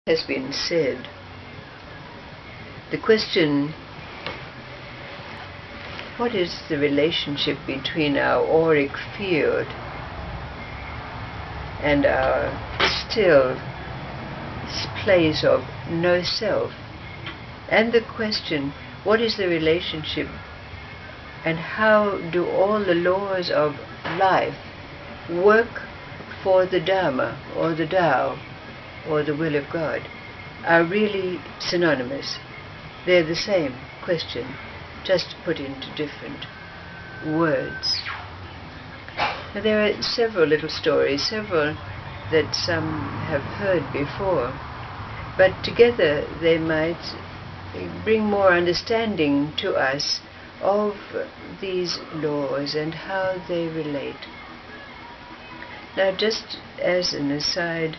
has been said. The question, what is the relationship between our auric field and our still place of no self? And the question, what is the relationship and how do all the laws of life work for the Dharma or the Tao or the will of God, are really synonymous. They're the same question, just put into different words. Now, there are several little stories, several that some have heard before, but together they might bring more understanding to us of these laws and how they relate. Now, just as an aside,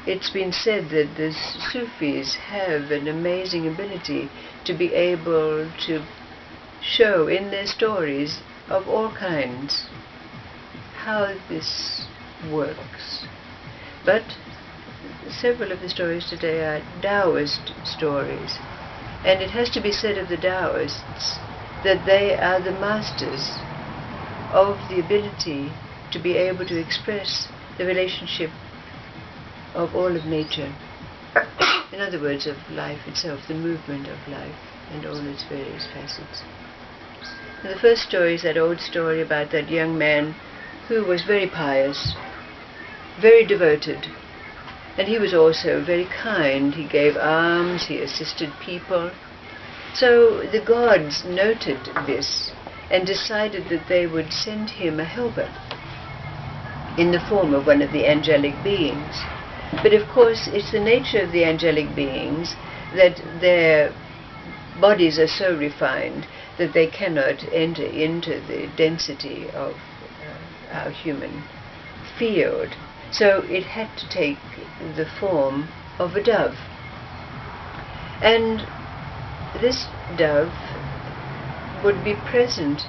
it's been said that the Sufis have an amazing ability to be able to show in their stories of all kinds how this works. But several of the stories today are Taoist stories, and it has to be said of the Taoists that they are the masters of the ability to be able to express the relationship of all of nature. In other words, of life itself, the movement of life and all its various facets. And the first story is that old story about that young man who was very pious, very devoted, and he was also very kind. He gave alms, he assisted people. So the gods noted this and decided that they would send him a helper in the form of one of the angelic beings. But of course, it's the nature of the angelic beings that their bodies are so refined that they cannot enter into the density of our human field. So it had to take the form of a dove. And this dove would be present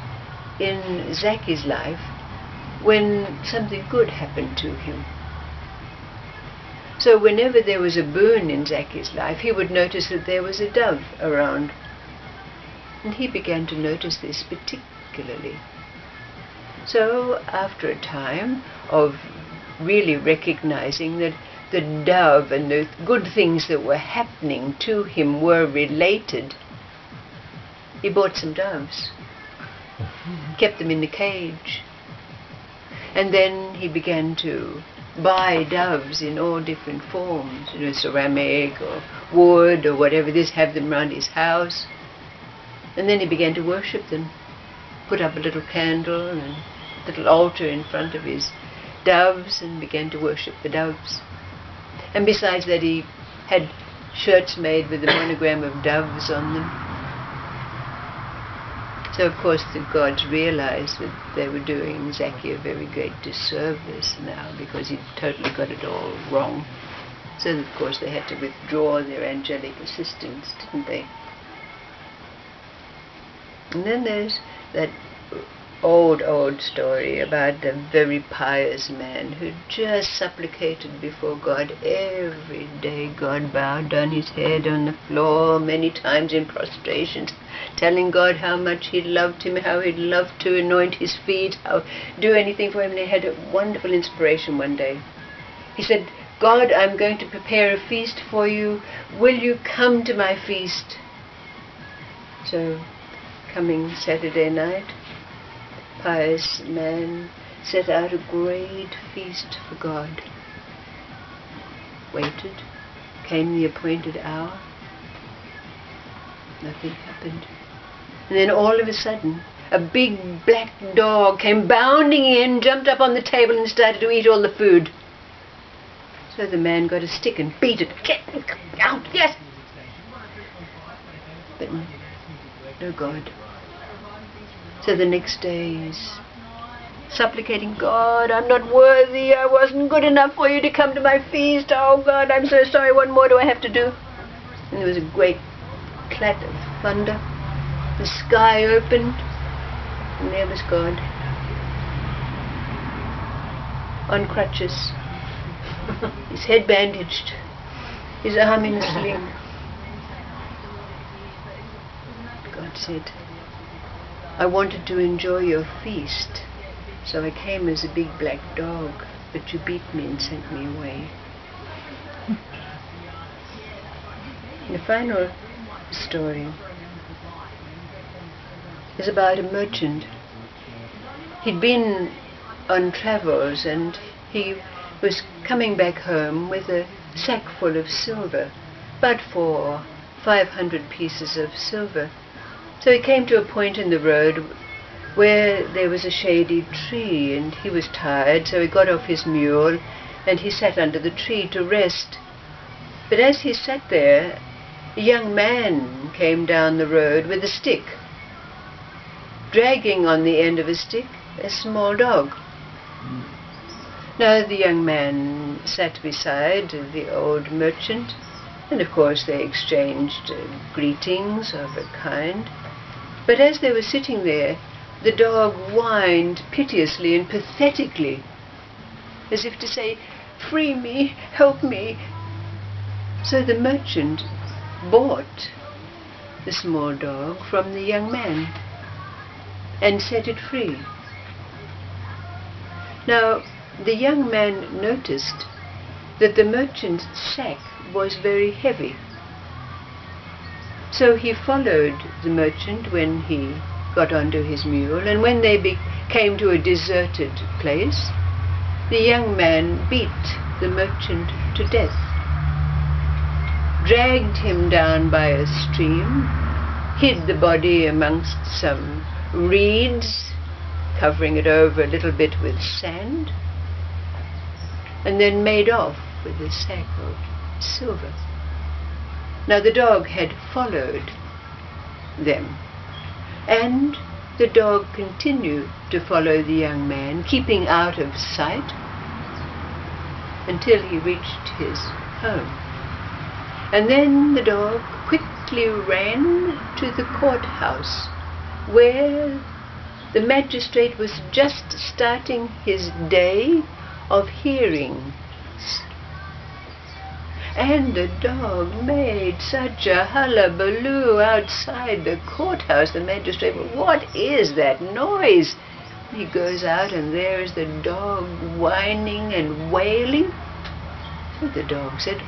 in Zackie's life when something good happened to him. So whenever there was a boon in Zackie's life, he would notice that there was a dove around. And he began to notice this particularly. So after a time of really recognizing that the dove and the good things that were happening to him were related, he bought some doves, kept them in the cage, and then he began to buy doves in all different forms, ceramic or wood or whatever it is, have them around his house. And then he began to worship them, put up a little candle and a little altar in front of his doves and began to worship the doves. And besides that, he had shirts made with the monogram of doves on them. So of course the gods realized that they were doing Zackie a very great disservice now because he'd totally got it all wrong. So of course they had to withdraw their angelic assistance, didn't they? And then there's that old story about the very pious man who just supplicated before God every day. God bowed down his head on the floor many times in prostration, telling God how much he loved him, how he'd love to anoint his feet, how do anything for him. And he had a wonderful inspiration one day. He said, God, I'm going to prepare a feast for you. Will you come to my feast? So, coming Saturday night, pious man set out a great feast for God. Waited, came the appointed hour, nothing happened. And then all of a sudden, a big black dog came bounding in, jumped up on the table and started to eat all the food. So the man got a stick and beat it. Get out, yes! But no God. So the next day he's supplicating, God, I'm not worthy, I wasn't good enough for you to come to my feast. Oh God, I'm so sorry, what more do I have to do? And there was a great clatter of thunder. The sky opened, and there was God. On crutches, his head bandaged, his arm in a sling. God said, I wanted to enjoy your feast, so I came as a big black dog, but you beat me and sent me away. The final story is about a merchant. He'd been on travels and he was coming back home with a sack full of silver, about 500 pieces of silver. So he came to a point in the road where there was a shady tree, and he was tired, so he got off his mule and he sat under the tree to rest. But as he sat there, a young man came down the road with a stick, dragging on the end of a stick a small dog. Now the young man sat beside the old merchant, and of course they exchanged greetings of a kind. But as they were sitting there, the dog whined piteously and pathetically, as if to say, free me, help me. So the merchant bought the small dog from the young man and set it free. Now, the young man noticed that the merchant's sack was very heavy. So he followed the merchant when he got onto his mule, and when they came to a deserted place, the young man beat the merchant to death, dragged him down by a stream, hid the body amongst some reeds, covering it over a little bit with sand, and then made off with a sack of silver. Now the dog had followed them, and the dog continued to follow the young man, keeping out of sight until he reached his home. And then the dog quickly ran to the courthouse, where the magistrate was just starting his day of hearings. And the dog made such a hullabaloo outside the courthouse. The magistrate, what is that noise? He goes out, and there is the dog whining and wailing. So the dog said,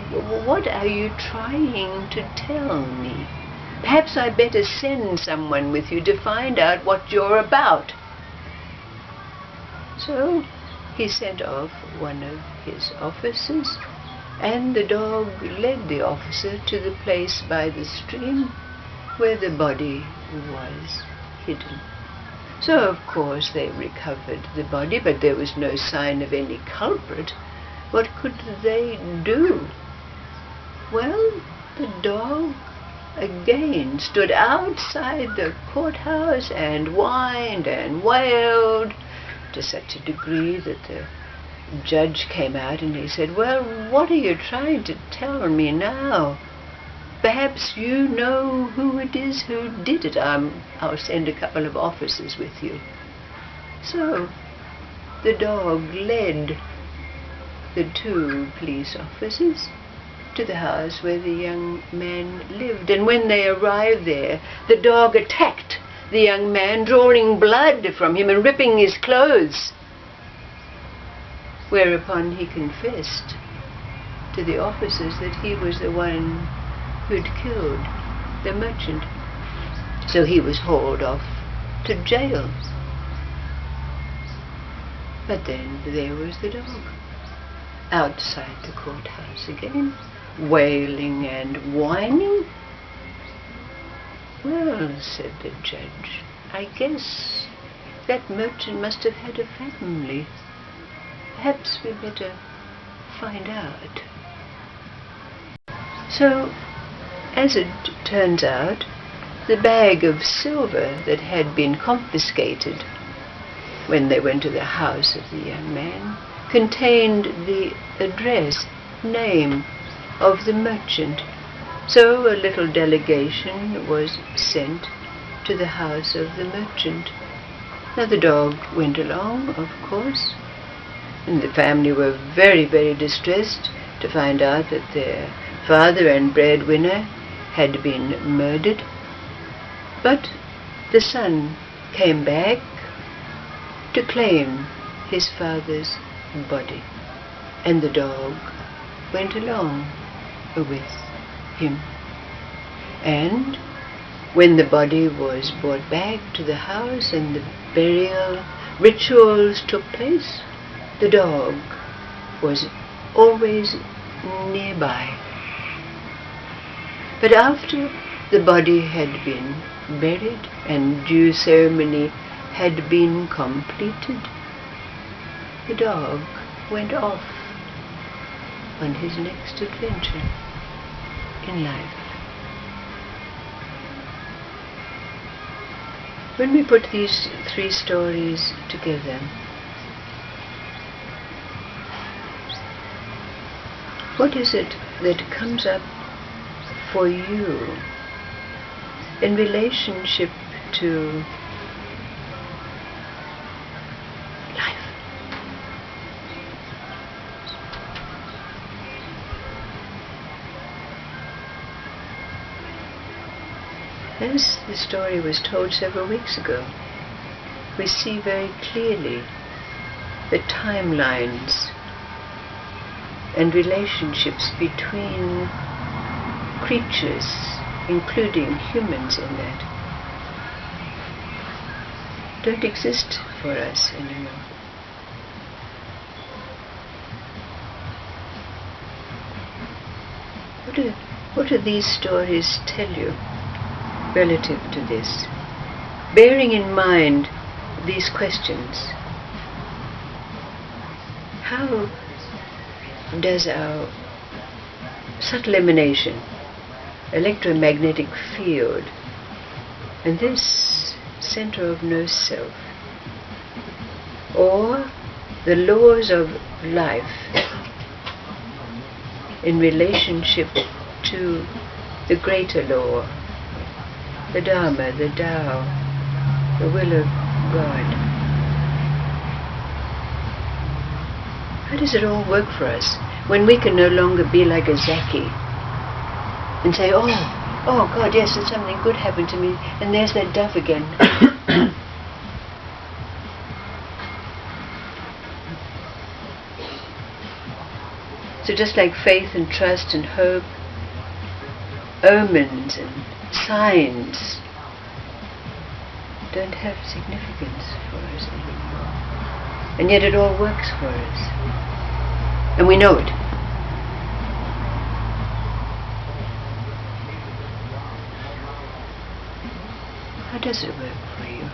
what are you trying to tell me? Perhaps I better send someone with you to find out what you're about. So he sent off one of his officers, and the dog led the officer to the place by the stream where the body was hidden. So of course they recovered the body, but there was no sign of any culprit. What could they do? Well, the dog again stood outside the courthouse and whined and wailed to such a degree that the judge came out and he said, well, what are you trying to tell me now? Perhaps you know who it is who did it. I'll send a couple of officers with you. So the dog led the two police officers to the house where the young man lived. And when they arrived there, the dog attacked the young man, drawing blood from him and ripping his clothes. Whereupon he confessed to the officers that he was the one who'd killed the merchant. So he was hauled off to jail. But then there was the dog outside the courthouse again, wailing and whining. Well, said the judge, I guess that merchant must have had a family. Perhaps we better find out. So, as it turns out, the bag of silver that had been confiscated when they went to the house of the young man contained the address, name of the merchant. So a little delegation was sent to the house of the merchant. Now the dog went along, of course, and the family were very, very distressed to find out that their father and breadwinner had been murdered, but the son came back to claim his father's body, and the dog went along with him. And when the body was brought back to the house and the burial rituals took place, the dog was always nearby. But after the body had been buried and due ceremony had been completed, the dog went off on his next adventure in life. When we put these three stories together, what is it that comes up for you in relationship to life? As the story was told several weeks ago, we see very clearly the timelines and relationships between creatures, including humans in that, don't exist for us anymore. What do these stories tell you relative to this? Bearing in mind these questions, how does our subtle emanation, electromagnetic field, and this center of no self, or the laws of life in relationship to the greater law, the Dharma, the Tao, the will of God, how does it all work for us when we can no longer be like a Zackie and say, oh God, yes, there's something good happened to me, and there's that dove again. So just like faith and trust and hope, omens and signs don't have significance for us anymore. And yet it all works for us. And we know it. How does it work for you?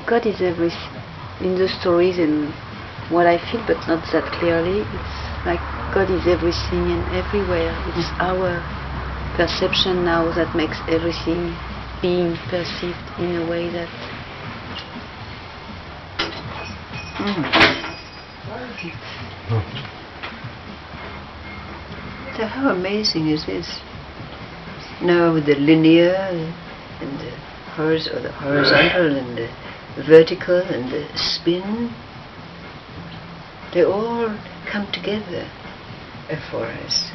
God is everything in the stories and what I feel, but not that clearly. It's like God is everything and everywhere. It's our perception now that makes everything being perceived in a way that... So how amazing is this? Now with the linear and the horizontal and the vertical and the spin, they all come together for us.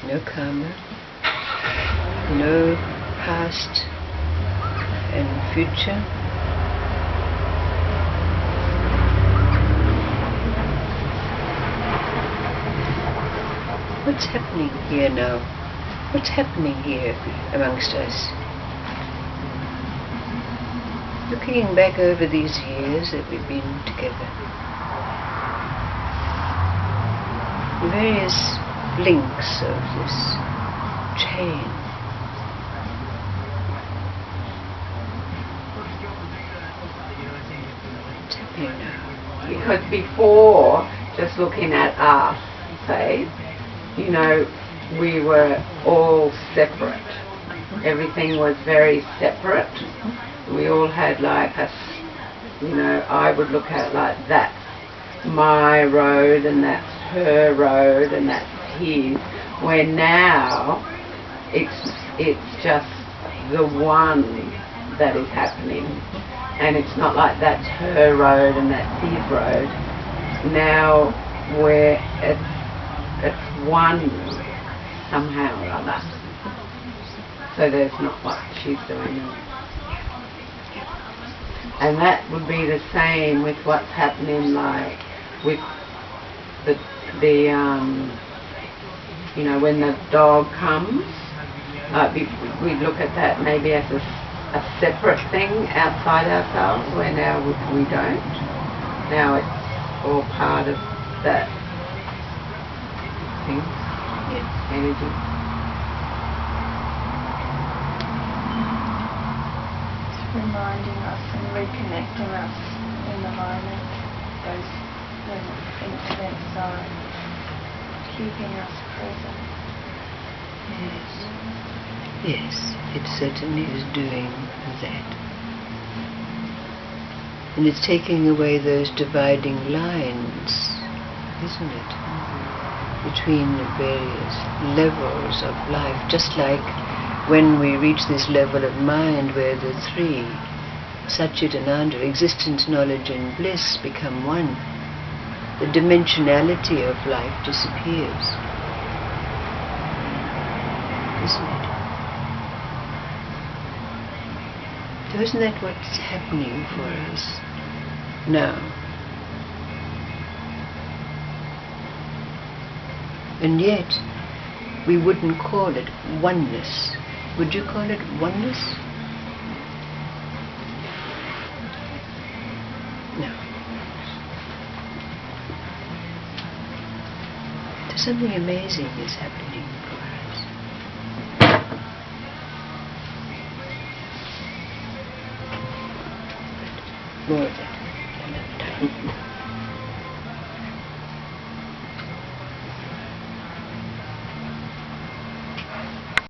No karma, no past and future. What's happening here now What's happening here amongst us? Looking back over these years that we've been together, the various links of this chain. What's happening now? Because before, just looking at us, say, you know, we were all separate. Everything was very separate. We all had like you know, I would look at it like that's my road and that's her road and that's his. Where now, it's just the one that is happening. And it's not like that's her road and that's his road. Now it's one somehow or other. So there's not what she's doing. And that would be the same with what's happening, like with the you know, when the dog comes, we look at that maybe as a separate thing outside ourselves, where now we don't. Now it's all part of that thing, energy. Reminding us and reconnecting us in the moment, those when incidents are keeping us present. Yes, it certainly is doing that. And it's taking away those dividing lines, isn't it? Between the various levels of life, just like when we reach this level of mind where the three, Satchit Ananda, existence, knowledge and bliss, become one, the dimensionality of life disappears. Isn't it? So isn't that what's happening for us now? And yet, we wouldn't call it oneness. Would you call it oneness? No. So something amazing is happening for us. More of that another time.